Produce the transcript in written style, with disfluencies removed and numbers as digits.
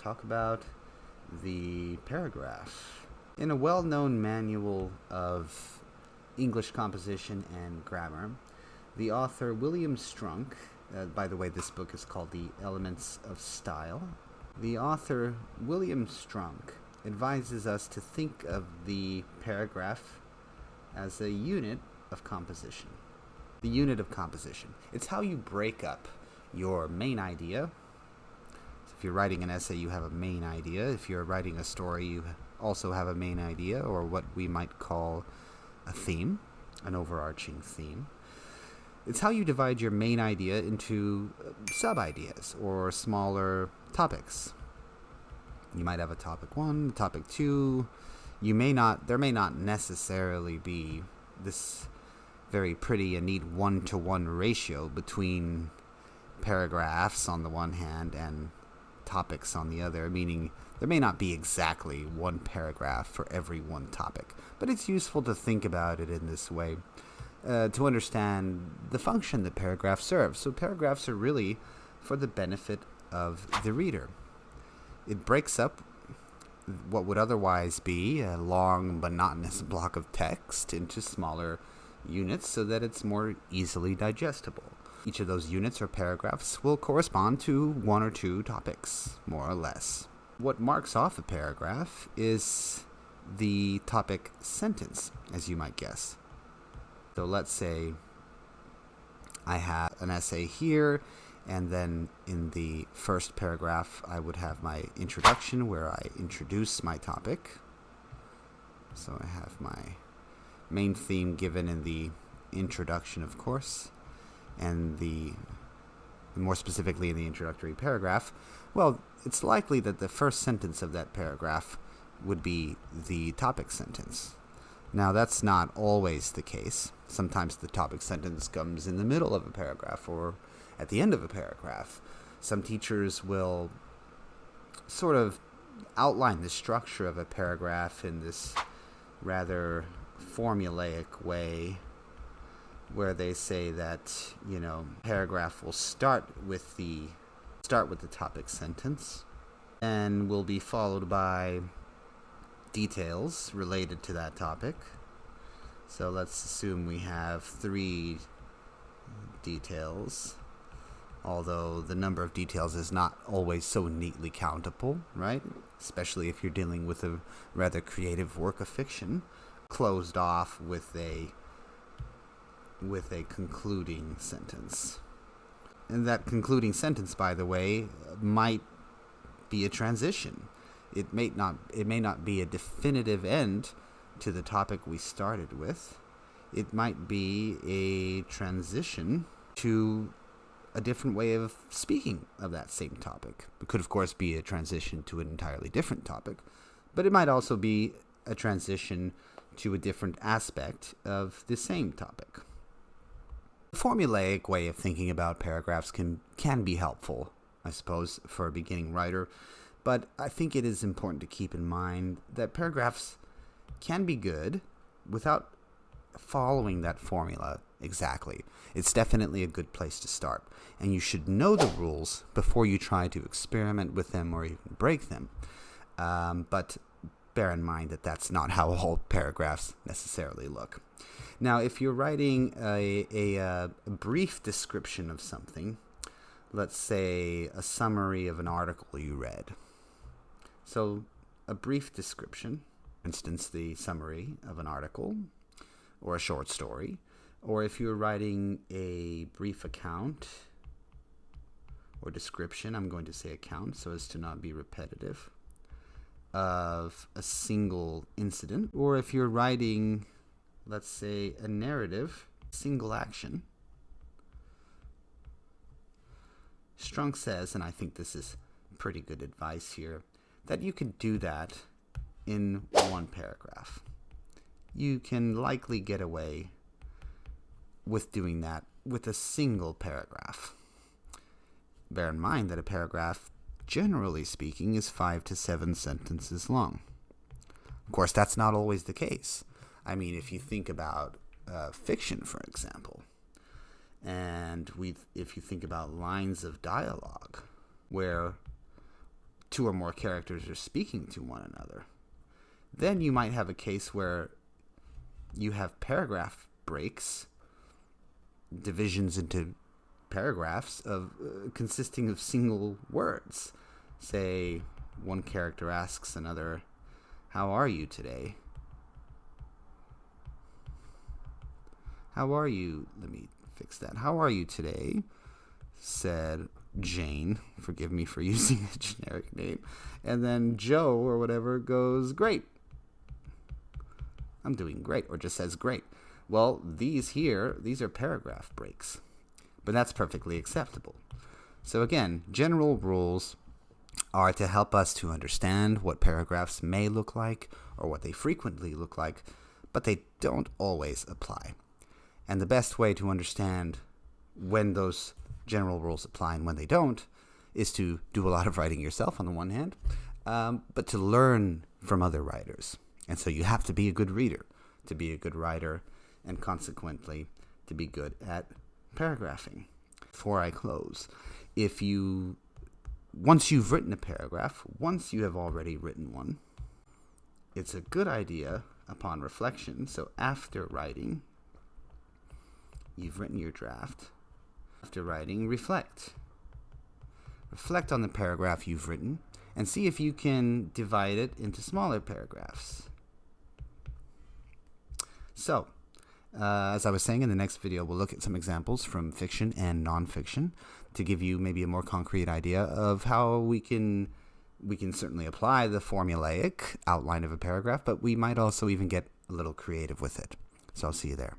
talk about the paragraph. In a well-known manual of English composition and grammar, the author William Strunk, by the way, this book is called The Elements of Style. The author William Strunk advises us to think of the paragraph as a unit of composition. The unit of composition. It's how you break up your main idea. So if you're writing an essay, you have a main idea. If you're writing a story, you also have a main idea, or what we might call a theme, an overarching theme. It's how you divide your main idea into sub-ideas or smaller topics. You might have a topic 1, topic 2. There may not necessarily be this very pretty and neat 1-to-1 ratio between paragraphs on the one hand and topics on the other, meaning there may not be exactly one paragraph for every one topic, but it's useful to think about it in this way to understand the function that paragraphs serve. So paragraphs are really for the benefit of the reader. It breaks up what would otherwise be a long, monotonous block of text into smaller units so that it's more easily digestible. Each of those units or paragraphs will correspond to 1 or 2 topics, more or less. What marks off a paragraph is the topic sentence, as you might guess. So let's say I have an essay here, and then in the first paragraph I would have my introduction where I introduce my topic. So I have my main theme given in the introduction, of course, and more specifically in the introductory paragraph. Well, it's likely that the first sentence of that paragraph would be the topic sentence. Now, that's not always the case. Sometimes the topic sentence comes in the middle of a paragraph or at the end of a paragraph. Some teachers will sort of outline the structure of a paragraph in this rather formulaic way, where they say that, paragraph will start with the topic sentence and will be followed by details related to that topic. So let's assume we have 3 details, although the number of details is not always so neatly countable, right? Especially if you're dealing with a rather creative work of fiction, closed off with a concluding sentence. And that concluding sentence, by the way, might be a transition. It may not be a definitive end to the topic we started with. It might be a transition to a different way of speaking of that same topic. It could, of course, be a transition to an entirely different topic, but it might also be a transition to a different aspect of the same topic. A formulaic way of thinking about paragraphs can be helpful, I suppose, for a beginning writer, but I think it is important to keep in mind that paragraphs can be good without following that formula exactly. It's definitely a good place to start, and you should know the rules before you try to experiment with them or even break them. But bear in mind that that's not how all paragraphs necessarily look. Now, if you're writing a brief description of something, let's say a summary of an article you read. So a brief description, for instance, the summary of an article or a short story, or if you're writing a brief account or description, I'm going to say account so as to not be repetitive, of a single incident, or if you're writing, let's say, a narrative, single action. Strunk says, and I think this is pretty good advice here, that you can do that in one paragraph. You can likely get away with doing that with a single paragraph. Bear in mind that a paragraph, generally speaking, is 5 to 7 sentences long. Of course, that's not always the case. I mean, if you think about fiction, for example, and if you think about lines of dialogue, where two or more characters are speaking to one another. Then you might have a case where you have paragraph breaks, divisions into paragraphs of consisting of single words. Say one character asks another, "How are you today?" "How are you?" Let me fix that. "How are you today?" said Jane. Forgive me for using a generic name. And then Joe or whatever goes, "Great. I'm doing great," or just says "great." Well, these are paragraph breaks, but that's perfectly acceptable. So again, general rules are to help us to understand what paragraphs may look like or what they frequently look like, but they don't always apply. And the best way to understand when those general rules apply and when they don't is to do a lot of writing yourself on the one hand, but to learn from other writers. And so you have to be a good reader to be a good writer, and consequently to be good at paragraphing. Before I close, once you've written a paragraph, once you have already written one, it's a good idea upon reflection. So after writing, you've written your draft. After writing, reflect. Reflect on the paragraph you've written and see if you can divide it into smaller paragraphs. So, as I was saying, in the next video, we'll look at some examples from fiction and nonfiction to give you maybe a more concrete idea of how we can certainly apply the formulaic outline of a paragraph, but we might also even get a little creative with it. So I'll see you there.